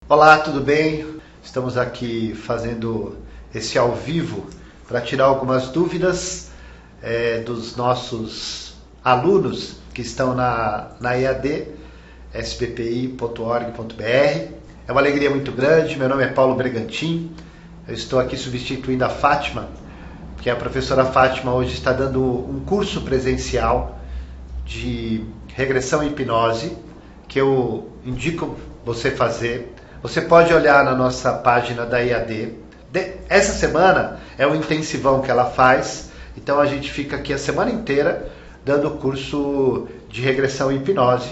Olá, tudo bem? Estamos aqui fazendo esse ao vivo para tirar algumas dúvidas dos nossos alunos que estão na EAD, sbpi.org.br. É uma alegria muito grande, meu nome é Paulo Bregantin, eu estou aqui substituindo a Fátima, que a professora Fátima hoje está dando um curso presencial de regressão e hipnose, que eu indico você fazer. Você pode olhar na nossa página da IAD. Essa semana é um intensivão que ela faz, então a gente fica aqui a semana inteira dando o curso de regressão e hipnose,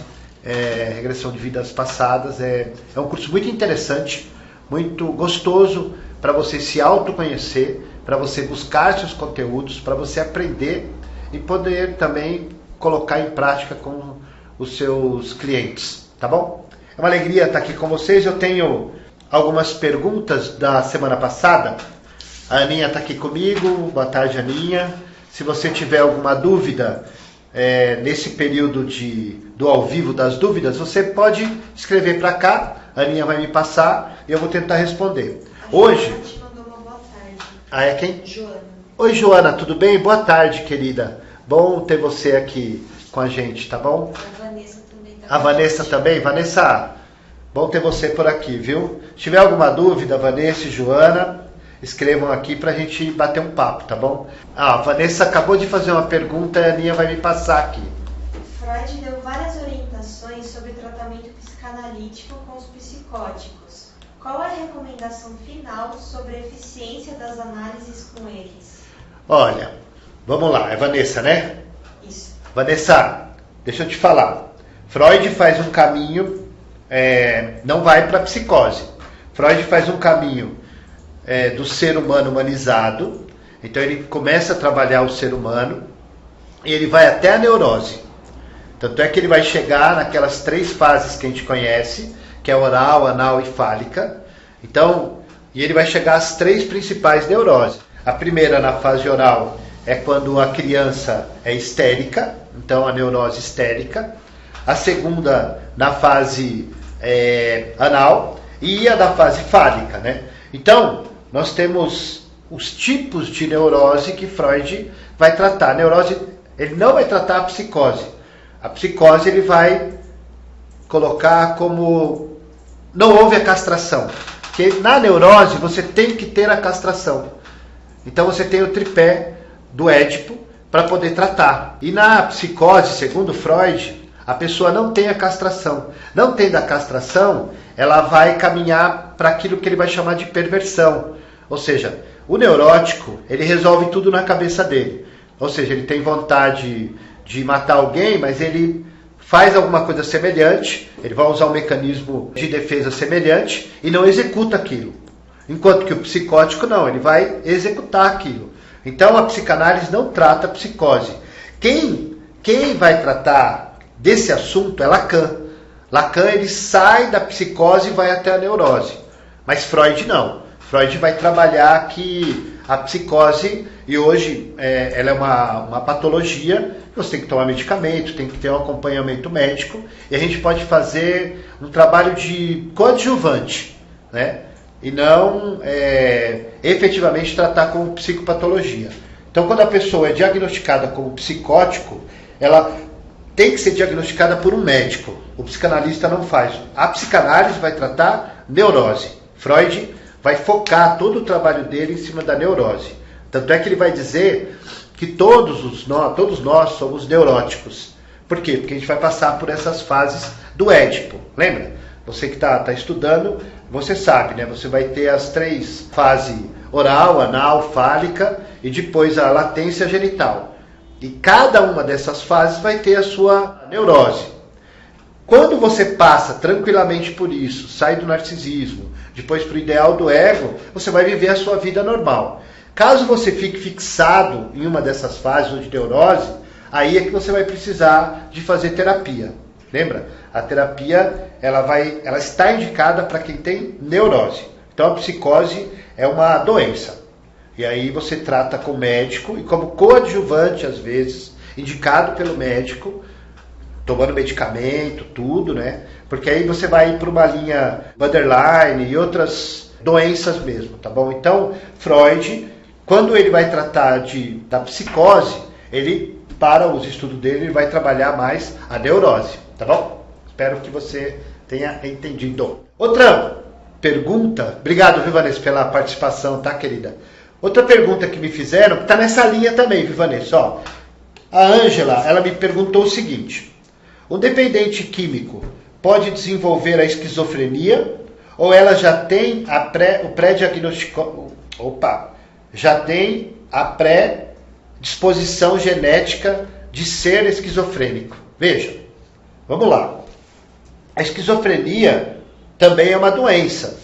regressão de vidas passadas. É um curso muito interessante, muito gostoso para você se autoconhecer, para você buscar seus conteúdos, para você aprender e poder também colocar em prática com os seus clientes, tá bom? É uma alegria estar aqui com vocês. Eu tenho algumas perguntas da semana passada. A Aninha está aqui comigo. Boa tarde, Aninha. Se você tiver alguma dúvida nesse período do ao vivo das dúvidas, você pode escrever para cá. A Aninha vai me passar e eu vou tentar responder. Hoje... A te mandou uma boa tarde. Ah, é quem? Joana. Oi, Joana, tudo bem? Boa tarde, querida. Bom ter você aqui com a gente, tá bom? A Vanessa também tá. A Vanessa também? Vanessa, bom ter você por aqui, viu? Se tiver alguma dúvida, Vanessa e Joana, escrevam aqui pra gente bater um papo, tá bom? A Vanessa acabou de fazer uma pergunta e a Aninha vai me passar aqui. Freud deu várias orientações sobre tratamento psicanalítico com os psicóticos. Qual é a recomendação final sobre a eficiência das análises com eles? Olha, vamos lá, é Vanessa, né? Isso. Vanessa, deixa eu te falar. Freud faz um caminho, não vai para psicose. Freud faz um caminho do ser humano humanizado. Então ele começa a trabalhar o ser humano e ele vai até a neurose. Tanto é que ele vai chegar naquelas 3 fases que a gente conhece, que é oral, anal e fálica. Então, e ele vai chegar às 3 principais neuroses. A primeira, na fase oral, é quando a criança é histérica, então a neurose histérica. A segunda, na fase anal, e a da fase fálica, né? Então, nós temos os tipos de neurose que Freud vai tratar. A neurose, ele não vai tratar a psicose. A psicose ele vai colocar como não houve a castração. Porque na neurose você tem que ter a castração. Então você tem o tripé do Édipo para poder tratar. E na psicose, segundo Freud, a pessoa não tem a castração. Não tendo a castração, ela vai caminhar para aquilo que ele vai chamar de perversão. Ou seja, o neurótico, ele resolve tudo na cabeça dele. Ou seja, ele tem vontade de matar alguém, mas ele faz alguma coisa semelhante, ele vai usar um mecanismo de defesa semelhante e não executa aquilo. Enquanto que o psicótico não, ele vai executar aquilo. Então a psicanálise não trata a psicose. Quem vai tratar desse assunto é Lacan. Lacan ele sai da psicose e vai até a neurose. Mas Freud não. Freud vai trabalhar que a psicose, e hoje ela é uma patologia, você tem que tomar medicamento, tem que ter um acompanhamento médico, e a gente pode fazer um trabalho de coadjuvante, né? E não efetivamente tratar como psicopatologia. Então, quando a pessoa é diagnosticada como psicótico, ela tem que ser diagnosticada por um médico. O psicanalista não faz. A psicanálise vai tratar neurose. Freud vai focar todo o trabalho dele em cima da neurose. Tanto é que ele vai dizer que todos nós somos neuróticos. Por quê? Porque a gente vai passar por essas fases do Édipo. Lembra? Você que está estudando, você sabe, né? Você vai ter as 3 fases: oral, anal, fálica e depois a latência genital. E cada uma dessas fases vai ter a sua neurose. Quando você passa tranquilamente por isso, sai do narcisismo, depois para o ideal do ego, você vai viver a sua vida normal. Caso você fique fixado em uma dessas fases ou de neurose, aí é que você vai precisar de fazer terapia. Lembra? A terapia ela está indicada para quem tem neurose. Então a psicose é uma doença. E aí você trata com o médico e como coadjuvante, às vezes, indicado pelo médico, tomando medicamento, tudo, né? Porque aí você vai para uma linha borderline e outras doenças mesmo, tá bom? Então, Freud, quando ele vai tratar da psicose, ele, para os estudos dele, ele vai trabalhar mais a neurose, tá bom? Espero que você tenha entendido. Outra pergunta, obrigado, viu, Vanessa, pela participação, tá, querida? Outra pergunta que me fizeram, tá nessa linha também, viu, Vanessa? Ó, a Ângela, ela me perguntou o seguinte: um dependente químico pode desenvolver a esquizofrenia ou ela já tem o pré-diagnóstico? Opa, já tem a predisposição genética de ser esquizofrênico. Veja, vamos lá. A esquizofrenia também é uma doença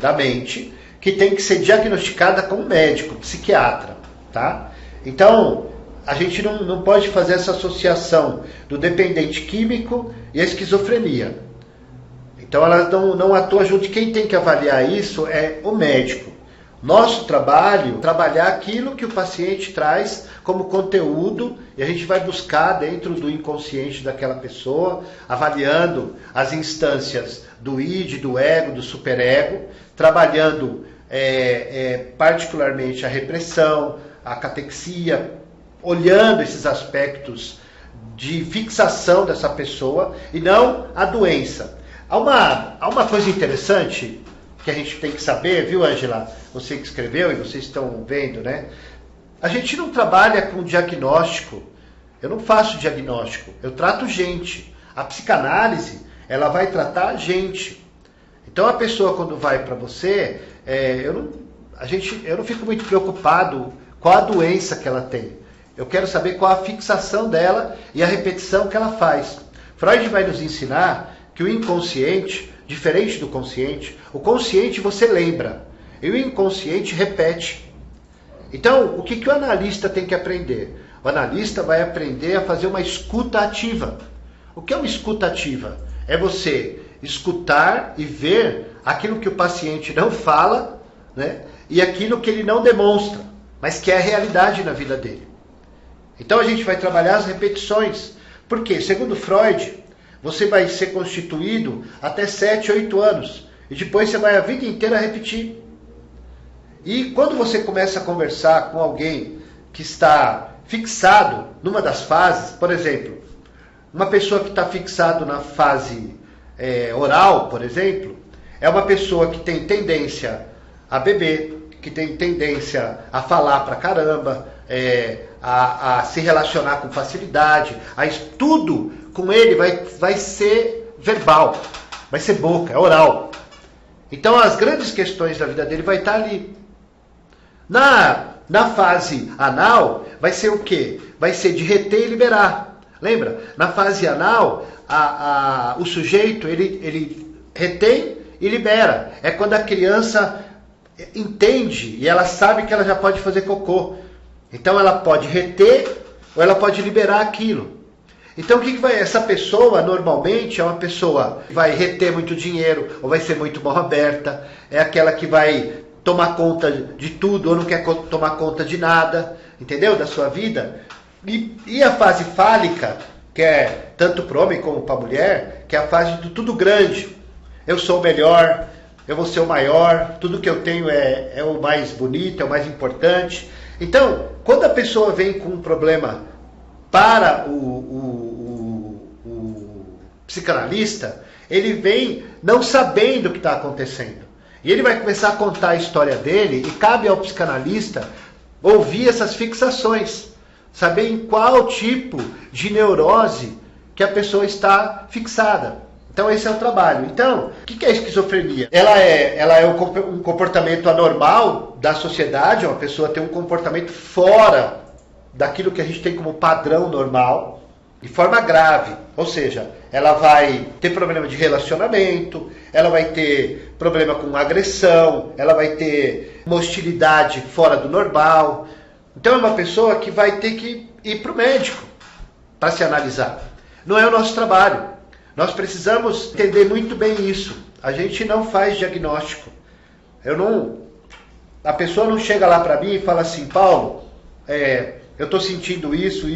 da mente que tem que ser diagnosticada com um médico, psiquiatra, tá? Então, a gente não pode fazer essa associação do dependente químico e a esquizofrenia. Então, elas não atuam junto. Quem tem que avaliar isso é o médico. Nosso trabalho é trabalhar aquilo que o paciente traz como conteúdo e a gente vai buscar dentro do inconsciente daquela pessoa, avaliando as instâncias do id, do ego, do superego, trabalhando particularmente a repressão, a catexia, olhando esses aspectos de fixação dessa pessoa e não a doença. Há uma coisa interessante que a gente tem que saber, viu, Ângela? Você que escreveu e vocês estão vendo, né? A gente não trabalha com diagnóstico. Eu não faço diagnóstico. Eu trato gente. A psicanálise, ela vai tratar gente. Então a pessoa quando vai para você, eu não fico muito preocupado com a doença que ela tem. Eu quero saber qual a fixação dela e a repetição que ela faz. Freud vai nos ensinar que o inconsciente, diferente do consciente, o consciente você lembra e o inconsciente repete. Então, o que o analista tem que aprender? O analista vai aprender a fazer uma escuta ativa. O que é uma escuta ativa? É você escutar e ver aquilo que o paciente não fala, né? E aquilo que ele não demonstra, mas que é a realidade na vida dele. Então a gente vai trabalhar as repetições. Por quê? Segundo Freud, você vai ser constituído até 7, 8 anos. E depois você vai a vida inteira repetir. E quando você começa a conversar com alguém que está fixado numa das fases, por exemplo, uma pessoa que está fixado na fase oral, por exemplo, é uma pessoa que tem tendência a beber, que tem tendência a falar pra caramba, a se relacionar com facilidade, tudo com ele vai ser verbal, vai ser boca, é oral. Então as grandes questões da vida dele vai estar ali. Na fase anal, vai ser o quê? Vai ser de reter e liberar. Lembra? Na fase anal, o sujeito, ele retém e libera. É quando a criança entende e ela sabe que ela já pode fazer cocô. Então ela pode reter ou ela pode liberar aquilo. Então o que vai? Essa pessoa normalmente é uma pessoa que vai reter muito dinheiro ou vai ser muito mal aberta. É aquela que vai tomar conta de tudo ou não quer tomar conta de nada, entendeu? Da sua vida. E a fase fálica, que é tanto para o homem como para a mulher, que é a fase do tudo grande. Eu sou o melhor, eu vou ser o maior, tudo que eu tenho é o mais bonito, é o mais importante. Então, quando a pessoa vem com um problema para o psicanalista, ele vem não sabendo o que está acontecendo. E ele vai começar a contar a história dele e cabe ao psicanalista ouvir essas fixações, saber em qual tipo de neurose que a pessoa está fixada. Então esse é o trabalho. Então, o que é a esquizofrenia? Ela é um comportamento anormal da sociedade, uma pessoa tem um comportamento fora daquilo que a gente tem como padrão normal, de forma grave. Ou seja, ela vai ter problema de relacionamento, ela vai ter problema com agressão, ela vai ter uma hostilidade fora do normal. Então é uma pessoa que vai ter que ir para o médico para se analisar. Não é o nosso trabalho. Nós precisamos entender muito bem isso. A gente não faz diagnóstico. A pessoa não chega lá para mim e fala assim, Paulo, eu estou sentindo isso,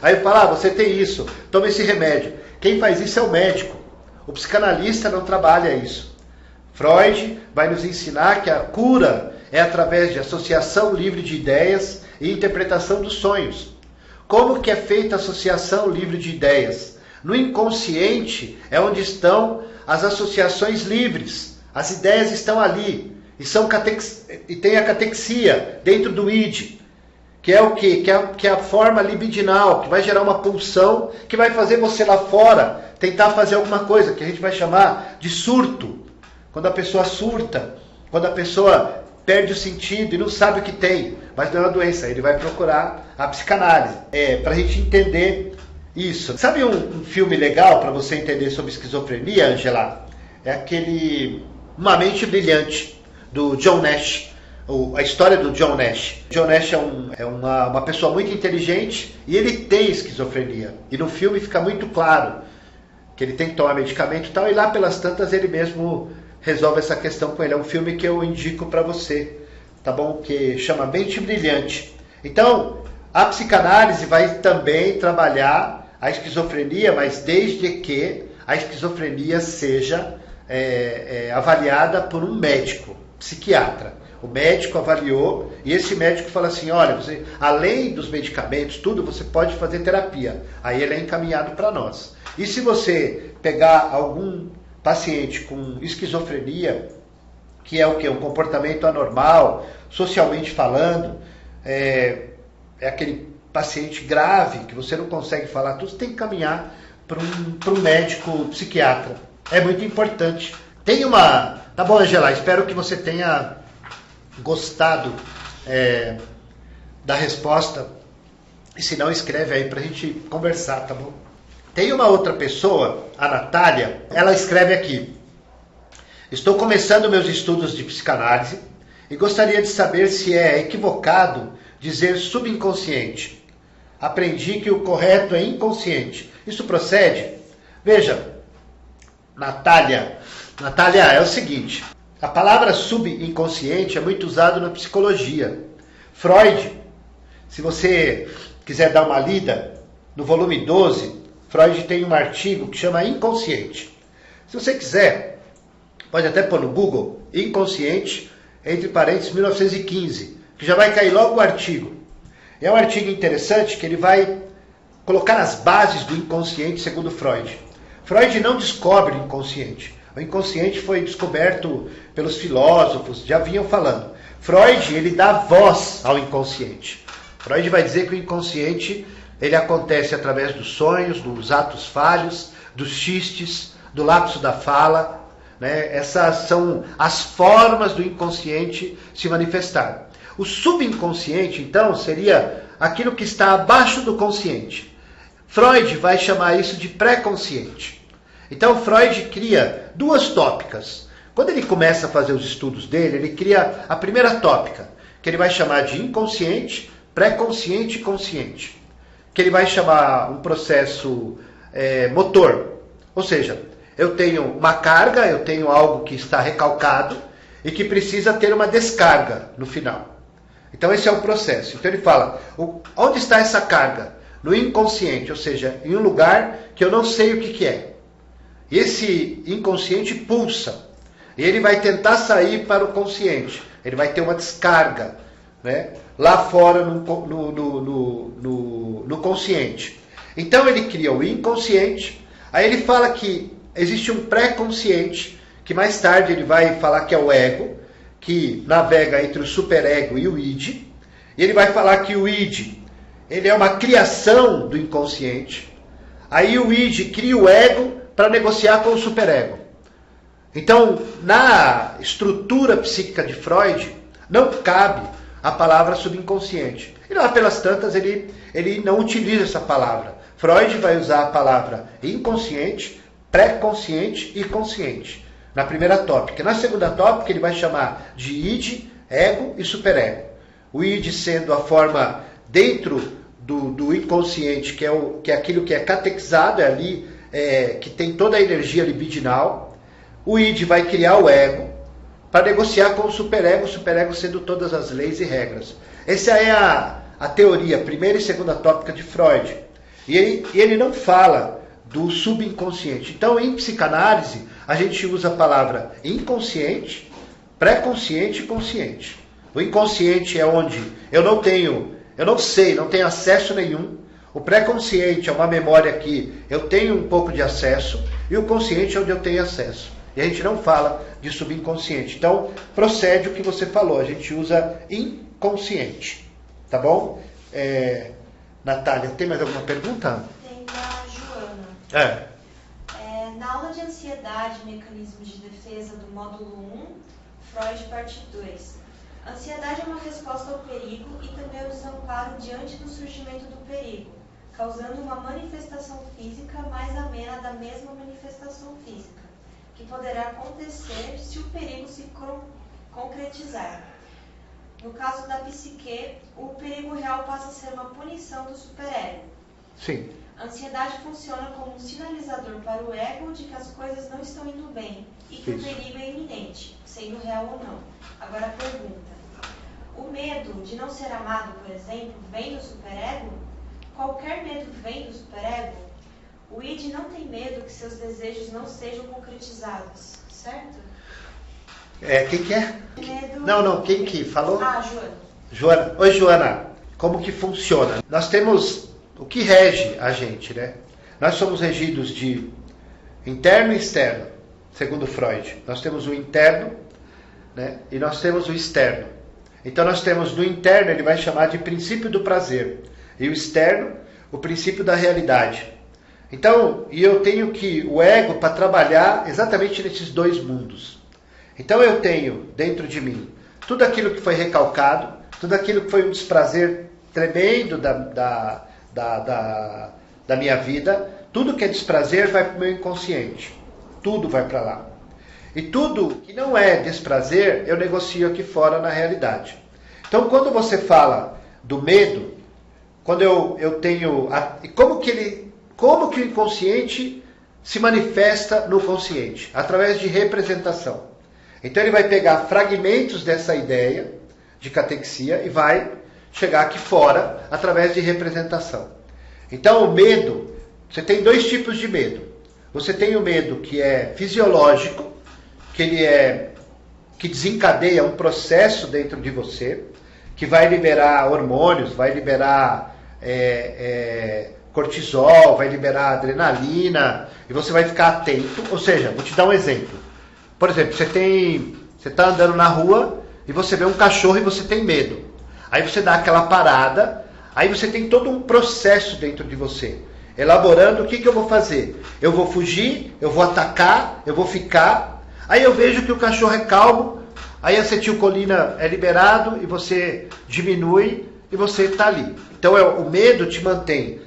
aí eu falo, você tem isso, toma esse remédio. Quem faz isso é o médico. O psicanalista não trabalha isso. Freud vai nos ensinar que a cura é através de associação livre de ideias e interpretação dos sonhos. Como que é feita a associação livre de ideias? No inconsciente é onde estão as associações livres. As ideias estão ali. E tem a catexia dentro do id, que é o quê? Que é a forma libidinal, que vai gerar uma pulsão, que vai fazer você lá fora tentar fazer alguma coisa, que a gente vai chamar de surto. Quando a pessoa surta, quando a pessoa perde o sentido e não sabe o que tem, mas não é uma doença, ele vai procurar a psicanálise. Para a gente entender isso. Sabe um filme legal para você entender sobre esquizofrenia, Angela? É aquele Uma Mente Brilhante, do John Nash. A história do John Nash. John Nash é uma pessoa muito inteligente e ele tem esquizofrenia. E no filme fica muito claro que ele tem que tomar medicamento e tal, e lá pelas tantas ele mesmo resolve essa questão com ele. É um filme que eu indico para você, tá bom? Que chama Mente Brilhante. Então, a psicanálise vai também trabalhar a esquizofrenia, mas desde que a esquizofrenia seja avaliada por um médico, psiquiatra. O médico avaliou e esse médico fala assim, olha, você, além dos medicamentos, tudo, você pode fazer terapia. Aí ele é encaminhado para nós. E se você pegar algum paciente com esquizofrenia, que é o quê? Um comportamento anormal, socialmente falando, é aquele paciente grave, que você não consegue falar tudo, você tem que caminhar para um médico psiquiatra. É muito importante. Tem uma... Tá bom, Angela, espero que você tenha gostado da resposta. E se não, escreve aí pra gente conversar, tá bom? Tem uma outra pessoa, a Natália, ela escreve aqui: estou começando meus estudos de psicanálise e gostaria de saber se é equivocado dizer subconsciente. Aprendi que o correto é inconsciente. Isso procede? Veja, Natália, é o seguinte: a palavra subconsciente é muito usada na psicologia. Freud, se você quiser dar uma lida, no volume 12, Freud tem um artigo que chama Inconsciente. Se você quiser, pode até pôr no Google, Inconsciente, entre parênteses, 1915, que já vai cair logo o artigo. É um artigo interessante que ele vai colocar as bases do inconsciente segundo Freud. Freud não descobre o inconsciente. O inconsciente foi descoberto pelos filósofos, já vinham falando. Freud, ele dá voz ao inconsciente. Freud vai dizer que o inconsciente, ele acontece através dos sonhos, dos atos falhos, dos xistes, do lapso da fala, né? Essas são as formas do inconsciente se manifestar. O subconsciente, então, seria aquilo que está abaixo do consciente. Freud vai chamar isso de pré-consciente. Então, Freud cria duas tópicas. Quando ele começa a fazer os estudos dele, ele cria a primeira tópica, que ele vai chamar de inconsciente, pré-consciente e consciente. Que ele vai chamar um processo motor. Ou seja, eu tenho uma carga, eu tenho algo que está recalcado e que precisa ter uma descarga no final. Então esse é o processo. Então ele fala, onde está essa carga? No inconsciente, ou seja, em um lugar que eu não sei o que é. E esse inconsciente pulsa. E ele vai tentar sair para o consciente. Ele vai ter uma descarga, né? Lá fora no consciente. Então ele cria o inconsciente. Aí ele fala que existe um pré-consciente, que mais tarde ele vai falar que é o ego, que navega entre o superego e o id. E ele vai falar que o id, ele é uma criação do inconsciente. Aí o id cria o ego para negociar com o superego. Então, na estrutura psíquica de Freud, não cabe a palavra subconsciente. E lá pelas tantas, ele não utiliza essa palavra. Freud vai usar a palavra inconsciente, pré-consciente e consciente. Na primeira tópica. Na segunda tópica, ele vai chamar de id, ego e superego. O id sendo a forma dentro do inconsciente, que é aquilo que é catexado, é ali, que tem toda a energia libidinal. O id vai criar o ego para negociar com o superego sendo todas as leis e regras. Essa é a a teoria primeira e segunda tópica de Freud. E ele não fala do subconsciente. Então, em psicanálise, a gente usa a palavra inconsciente, pré-consciente e consciente. O inconsciente é onde eu não sei, não tenho acesso nenhum. O pré-consciente é uma memória que eu tenho um pouco de acesso, e o consciente é onde eu tenho acesso. E a gente não fala de subconsciente. Então, procede o que você falou, a gente usa inconsciente. Tá bom? Natália, tem mais alguma pergunta? Tem da Joana. Na aula de ansiedade e mecanismos de defesa do módulo 1, Freud parte 2. Ansiedade é uma resposta ao perigo e também ao desamparo diante do surgimento do perigo, causando uma manifestação física mais amena da mesma manifestação física, que poderá acontecer se o perigo se concretizar. No caso da psique, o perigo real passa a ser uma punição do superego. Sim. A ansiedade funciona como um sinalizador para o ego de que as coisas não estão indo bem e que o perigo é iminente, sendo real ou não. Agora a pergunta: o medo de não ser amado, por exemplo, vem do superego? Qualquer medo vem do superego? O id não tem medo que seus desejos não sejam concretizados, certo? Quem que é? Medo... Não, quem que falou? Joana. Joana. Oi, Joana. Como que funciona? Nós temos o que rege a gente, né? Nós somos regidos de interno e externo, segundo Freud. Nós temos o interno, né? E nós temos o externo. Então nós temos no interno, ele vai chamar de princípio do prazer. E o externo, o princípio da realidade. Então, eu tenho o ego para trabalhar exatamente nesses dois mundos. Então eu tenho dentro de mim tudo aquilo que foi recalcado, tudo aquilo que foi um desprazer tremendo da minha vida, tudo que é desprazer vai para o meu inconsciente. Tudo vai para lá. E tudo que não é desprazer, eu negocio aqui fora na realidade. Então quando você fala do medo, quando eu tenho... Como que o inconsciente se manifesta no consciente? Através de representação. Então ele vai pegar fragmentos dessa ideia de catexia e vai chegar aqui fora através de representação. Então o medo, você tem dois tipos de medo. Você tem o medo que é fisiológico, que desencadeia um processo dentro de você, que vai liberar hormônios, vai liberar cortisol, vai liberar adrenalina, e você vai ficar atento. Ou seja, vou te dar um exemplo. Por exemplo, você está andando na rua e você vê um cachorro e você tem medo. Aí você dá aquela parada, aí você tem todo um processo dentro de você, elaborando o que eu vou fazer. Eu vou fugir, eu vou atacar, eu vou ficar. Aí eu vejo que o cachorro é calmo, aí a acetilcolina é liberado e você diminui e você está ali. Então o medo te mantém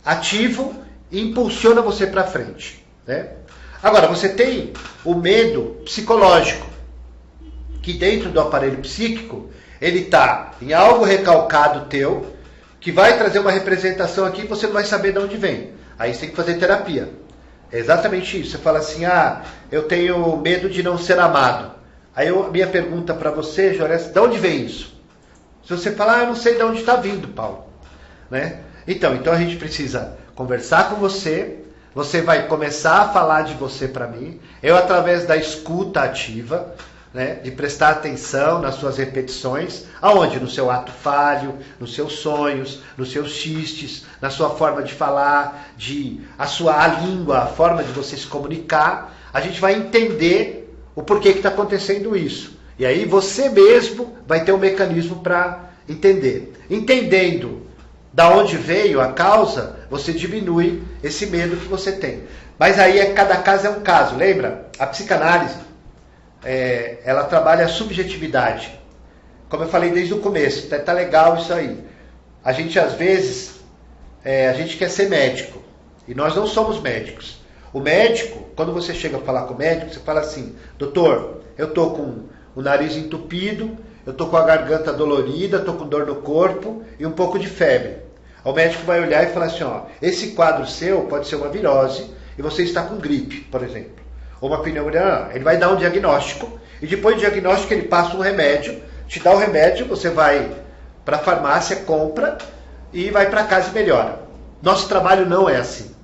ativo e impulsiona você para frente, né? Agora, você tem o medo psicológico, que dentro do aparelho psíquico, ele está em algo recalcado teu, que vai trazer uma representação aqui e você não vai saber de onde vem. Aí você tem que fazer terapia. É exatamente isso. Você fala assim, eu tenho medo de não ser amado. Aí a minha pergunta para você, Jorge, de onde vem isso? Se você falar, eu não sei de onde está vindo, Paulo. Né? Então a gente precisa conversar com você. Você vai começar a falar de você para mim. Eu, através da escuta ativa, né, de prestar atenção nas suas repetições, aonde? No seu ato falho, nos seus sonhos, nos seus xistes, na sua forma de falar, a língua, a forma de você se comunicar. A gente vai entender o porquê que está acontecendo isso. E aí você mesmo vai ter um mecanismo para entender. Entendendo da onde veio a causa, você diminui esse medo que você tem. Mas aí cada caso é um caso. Lembra? A psicanálise, ela trabalha a subjetividade. Como eu falei desde o começo, tá legal isso aí. A gente às vezes, a gente quer ser médico. E nós não somos médicos. O médico, quando você chega a falar com o médico, você fala assim, doutor, eu estou com o nariz entupido, eu estou com a garganta dolorida, estou com dor no corpo e um pouco de febre. O médico vai olhar e falar assim, esse quadro seu pode ser uma virose e você está com gripe, por exemplo. Ou uma pneumonia. Ele vai dar um diagnóstico e depois do diagnóstico ele passa um remédio, te dá o remédio, você vai para a farmácia, compra e vai para casa e melhora. Nosso trabalho não é assim.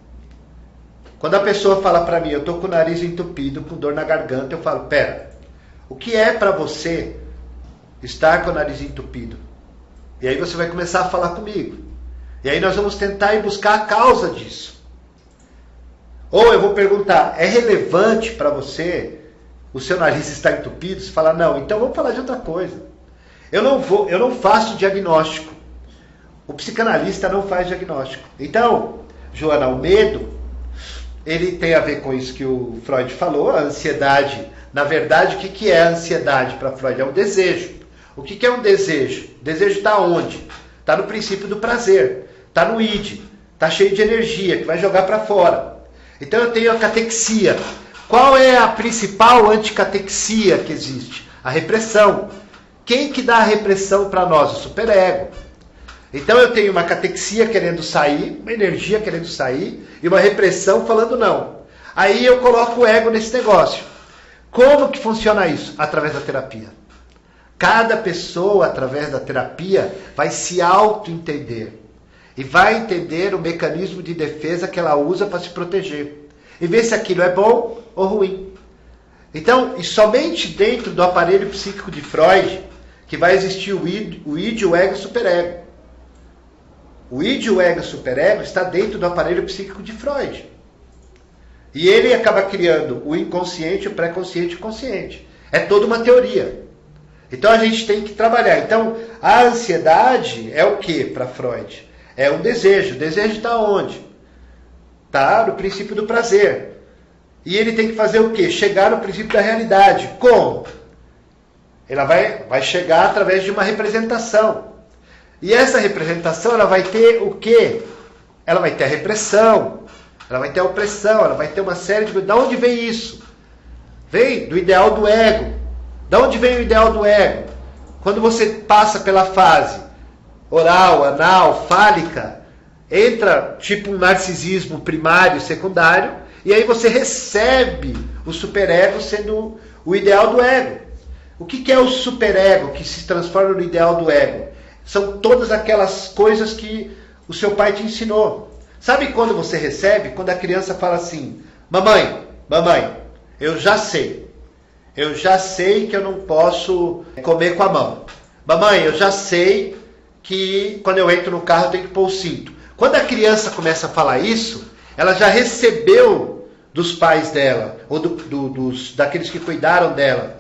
Quando a pessoa fala para mim, eu estou com o nariz entupido, com dor na garganta, eu falo, pera, o que é para você estar com o nariz entupido? E aí você vai começar a falar comigo. E aí nós vamos tentar ir buscar a causa disso. Ou eu vou perguntar, é relevante para você o seu nariz estar entupido? Você fala, não, então vamos falar de outra coisa. Eu não faço diagnóstico. O psicanalista não faz diagnóstico. Então, Joana, o medo, ele tem a ver com isso que o Freud falou, a ansiedade. Na verdade, o que é a ansiedade para Freud? É um desejo. O que é um desejo? O desejo está onde? Está no princípio do prazer. Está no id. Está cheio de energia, que vai jogar para fora. Então eu tenho a catexia. Qual é a principal anticatexia que existe? A repressão. Quem que dá a repressão para nós? O superego. Então eu tenho uma catexia querendo sair, uma energia querendo sair, e uma repressão falando não. Aí eu coloco o ego nesse negócio. Como que funciona isso? Através da terapia. Cada pessoa, através da terapia, vai se auto-entender. E vai entender o mecanismo de defesa que ela usa para se proteger. E ver se aquilo é bom ou ruim. Então, e somente dentro do aparelho psíquico de Freud, que vai existir o id, o ego e o superego. O id, o ego e o superego está dentro do aparelho psíquico de Freud. E ele acaba criando o inconsciente, o pré-consciente e o consciente. É toda uma teoria. Então a gente tem que trabalhar. Então, a ansiedade é o que para Freud? É um desejo. O desejo está onde? Está no princípio do prazer. E ele tem que fazer o quê? Chegar no princípio da realidade. Como? Ela vai chegar através de uma representação. E essa representação, ela vai ter o quê? Ela vai ter a repressão, ela vai ter a opressão, ela vai ter uma série de... Da onde vem isso? Vem do ideal do ego. Da onde vem o ideal do ego? Quando você passa pela fase oral, anal, fálica, entra tipo um narcisismo primário, secundário, e aí você recebe o superego sendo o ideal do ego. O que é o superego que se transforma no ideal do ego? São todas aquelas coisas que o seu pai te ensinou. Sabe quando você recebe? Quando a criança fala assim, mamãe, eu já sei. Eu já sei que eu não posso comer com a mão. Mamãe, eu já sei que quando eu entro no carro eu tenho que pôr o cinto. Quando a criança começa a falar isso, ela já recebeu dos pais dela, ou daqueles que cuidaram dela,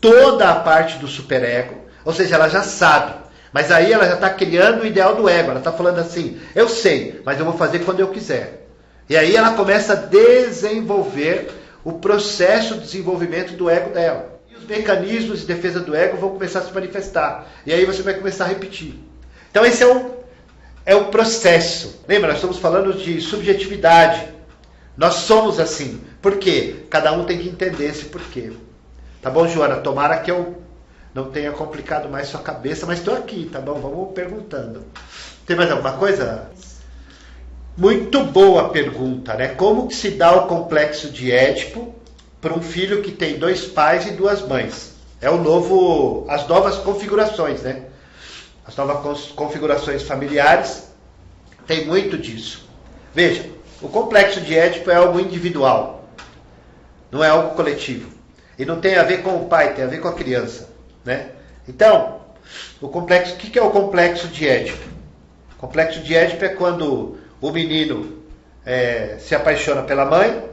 toda a parte do superego, ou seja, ela já sabe. Mas aí ela já está criando o ideal do ego. Ela está falando assim, eu sei, mas eu vou fazer quando eu quiser. E aí ela começa a desenvolver o processo de desenvolvimento do ego dela. E os mecanismos de defesa do ego vão começar a se manifestar. E aí você vai começar a repetir. Então esse é o processo. Lembra, nós estamos falando de subjetividade. Nós somos assim. Por quê? Cada um tem que entender esse porquê. Tá bom, Joana? Tomara que eu não tenha complicado mais sua cabeça, mas estou aqui, tá bom? Vamos perguntando. Tem mais alguma coisa? Muito boa pergunta, né? Como que se dá o complexo de Édipo para um filho que tem 2 pais e 2 mães? As novas configurações, né? As novas configurações familiares tem muito disso. Veja, o complexo de Édipo é algo individual, não é algo coletivo. E não tem a ver com o pai, tem a ver com a criança. Né? Então, o que é o complexo de Édipo? O complexo de Édipo é quando o menino se apaixona pela mãe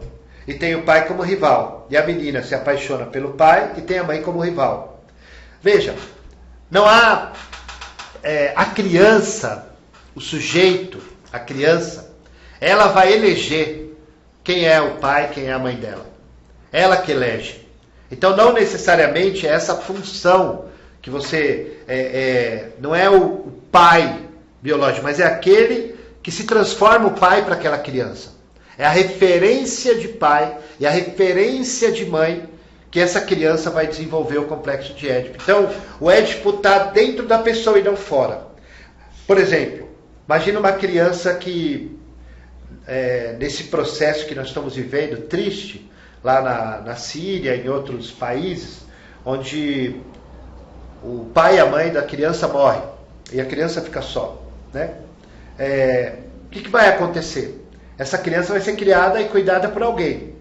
e tem o pai como rival. E a menina se apaixona pelo pai e tem a mãe como rival. Veja, não há... a criança, o sujeito, a criança, ela vai eleger quem é o pai, quem é a mãe dela. Ela que elege. Então, não necessariamente é essa função que você... não é o pai biológico, mas é aquele que se transforma o pai para aquela criança. É a referência de pai e a referência de mãe que essa criança vai desenvolver o complexo de Édipo. Então, o Édipo está dentro da pessoa e não fora. Por exemplo, imagina uma criança que, nesse processo que nós estamos vivendo, triste, lá na Síria, em outros países, onde o pai e a mãe da criança morrem. e a criança fica só, né? O que vai acontecer? Essa criança vai ser criada e cuidada por alguém.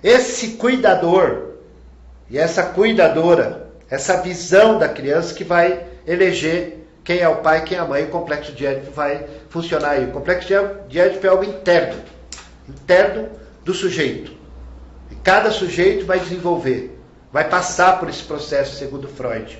Esse cuidador e essa cuidadora, essa visão da criança que vai eleger quem é o pai e quem é a mãe. O complexo de Édipo vai funcionar aí. O complexo de Édipo é algo interno do sujeito. E cada sujeito vai desenvolver, vai passar por esse processo, segundo Freud,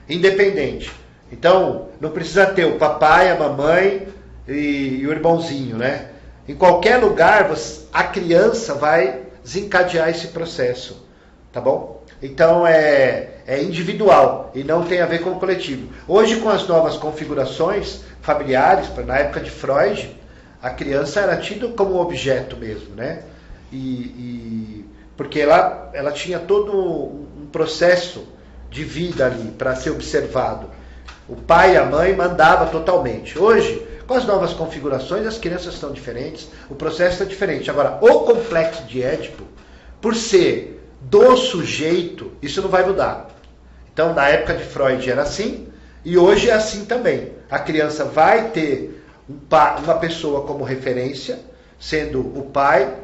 independente. Então, não precisa ter o papai, a mamãe e o irmãozinho, né? Em qualquer lugar, a criança vai desencadear esse processo, tá bom? Então, é individual e não tem a ver com o coletivo. Hoje, com as novas configurações familiares, na época de Freud, a criança era tida como objeto mesmo, né? Porque ela tinha todo um processo de vida ali para ser observado. O pai e a mãe mandavam totalmente. Hoje, com as novas configurações, as crianças estão diferentes, o processo é diferente. Agora, o complexo de Édipo, por ser do sujeito, isso não vai mudar. Então, na época de Freud era assim, e hoje é assim também. A criança vai ter uma pessoa como referência, sendo o pai,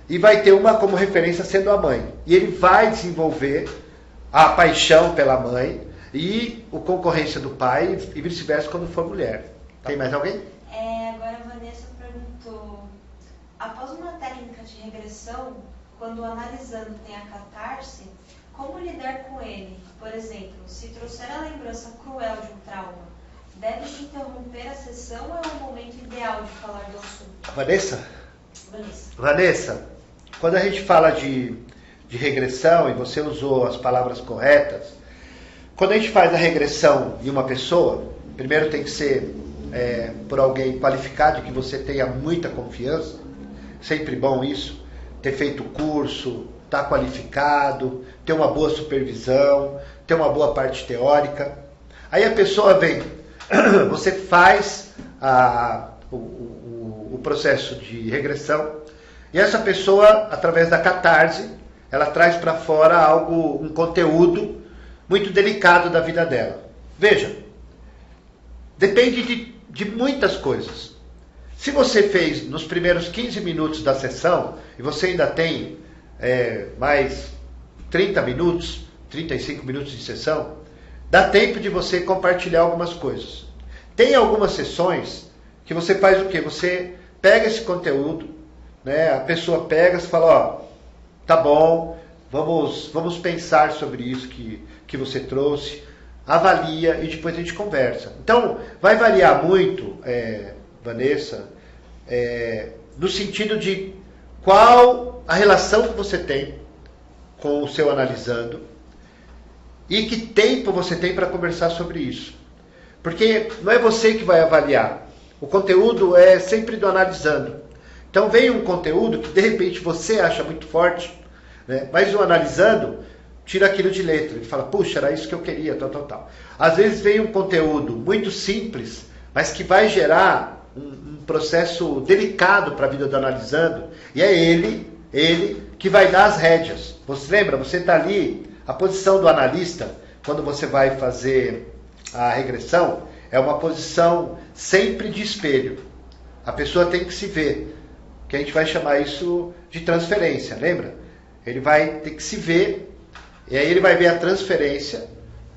e vai ter uma como referência sendo a mãe. E ele vai desenvolver a paixão pela mãe e a concorrência do pai, e vice-versa quando for mulher. Tem mais alguém? Agora a Vanessa perguntou, após uma técnica de regressão, quando o analisando tem a catarse, como lidar com ele? Por exemplo, se trouxer a lembrança cruel de um trauma, deve-se interromper a sessão ou é o momento ideal de falar do assunto? Vanessa, quando a gente fala de regressão, e você usou as palavras corretas, quando a gente faz a regressão em uma pessoa, primeiro tem que ser por alguém qualificado, que você tenha muita confiança, sempre bom isso, ter feito curso, estar qualificado, ter uma boa supervisão, ter uma boa parte teórica. Aí a pessoa vem, você faz o processo de regressão, e essa pessoa, através da catarse, ela traz para fora um conteúdo muito delicado da vida dela. Veja, depende de muitas coisas. Se você fez nos primeiros 15 minutos da sessão, e você ainda tem mais 30 minutos, 35 minutos de sessão, dá tempo de você compartilhar algumas coisas. Tem algumas sessões que você faz o quê? Você pega esse conteúdo, né? A pessoa pega e fala, ó, tá bom, vamos pensar sobre isso que você trouxe, avalia e depois a gente conversa. Então, vai variar muito, Vanessa, no sentido de qual a relação que você tem com o seu analisando e que tempo você tem para conversar sobre isso. Porque não é você que vai avaliar. O conteúdo é sempre do analisando. Então vem um conteúdo que de repente você acha muito forte, né? Mas o analisando tira aquilo de letra. Ele fala, puxa, era isso que eu queria, tal. Às vezes vem um conteúdo muito simples, mas que vai gerar um processo delicado para a vida do analisando, e é ele que vai dar as rédeas. Você lembra? Você está ali, a posição do analista, quando você vai fazer a regressão, é uma posição sempre de espelho. A pessoa tem que se ver, que a gente vai chamar isso de transferência, lembra? Ele vai ter que se ver, e aí ele vai ver a transferência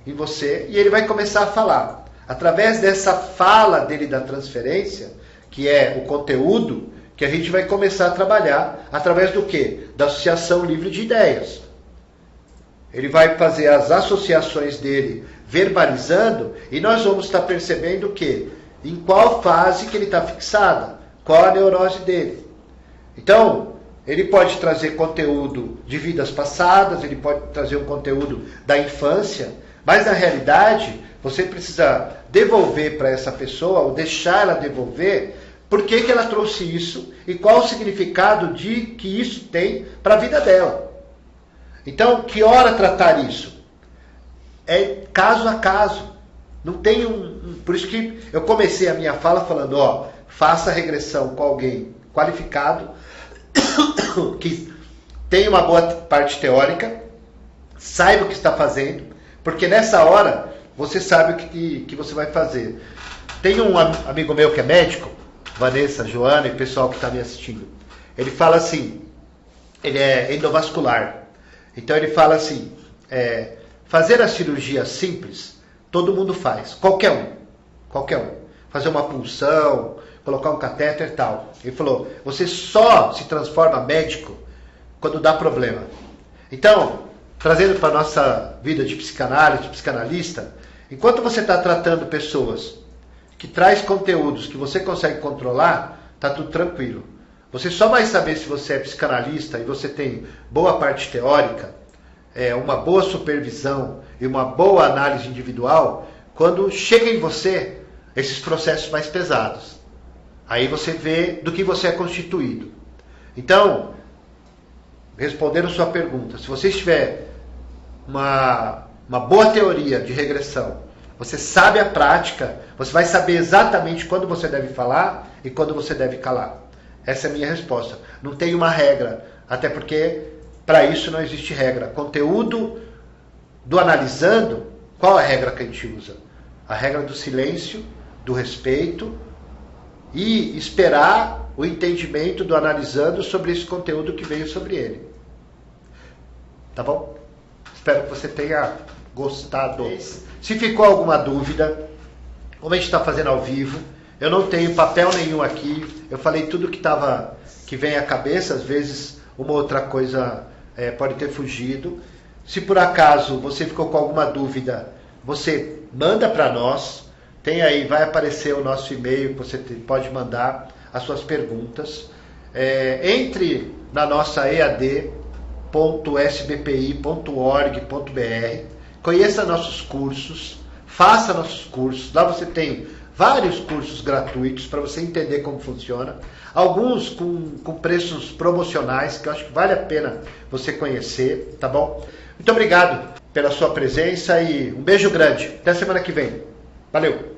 em você, e ele vai começar a falar. Através dessa fala dele da transferência, que é o conteúdo, que a gente vai começar a trabalhar através do quê? Da associação livre de ideias. Ele vai fazer as associações dele verbalizando, e nós vamos estar percebendo o quê? Em qual fase que ele está fixado, qual a neurose dele. Então, ele pode trazer conteúdo de vidas passadas, ele pode trazer um conteúdo da infância, mas na realidade, você precisa devolver para essa pessoa, ou deixar ela devolver, por que ela trouxe isso e qual o significado que isso tem para a vida dela. Então, que hora tratar isso? É caso a caso. Não tem Por isso que eu comecei a minha fala falando, ó, faça a regressão com alguém qualificado, que tenha uma boa parte teórica, saiba o que está fazendo, porque nessa hora você sabe o que você vai fazer. Tem um amigo meu que é médico, Vanessa, Joana e o pessoal que está me assistindo. Ele fala assim, ele é endovascular. Então ele fala assim, fazer a cirurgia simples, todo mundo faz, qualquer um. Fazer uma punção, colocar um catéter e tal. Ele falou, você só se transforma médico quando dá problema. Então, trazendo para a nossa vida de psicanálise, de psicanalista, enquanto você está tratando pessoas que traz conteúdos que você consegue controlar, está tudo tranquilo. Você só vai saber se você é psicanalista e você tem boa parte teórica, uma boa supervisão e uma boa análise individual, quando chega em você esses processos mais pesados. Aí você vê do que você é constituído. Então, respondendo a sua pergunta, se você tiver uma boa teoria de regressão, você sabe a prática, você vai saber exatamente quando você deve falar e quando você deve calar. Essa é a minha resposta. Não tem uma regra, até porque para isso não existe regra. Conteúdo do analisando, qual é a regra que a gente usa? A regra do silêncio, do respeito e esperar o entendimento do analisando sobre esse conteúdo que veio sobre ele. Tá bom? Espero que você tenha gostado. Se ficou alguma dúvida, como a gente está fazendo ao vivo, eu não tenho papel nenhum aqui, eu falei tudo que vem à cabeça, às vezes uma outra coisa pode ter fugido. Se por acaso você ficou com alguma dúvida, você manda para nós, tem aí, vai aparecer o nosso e-mail, você pode mandar as suas perguntas. Entre na nossa ead.sbpi.org.br, conheça nossos cursos, faça nossos cursos, lá você tem vários cursos gratuitos para você entender como funciona, alguns com preços promocionais, que eu acho que vale a pena você conhecer, tá bom? Muito obrigado pela sua presença e um beijo grande, até semana que vem, valeu!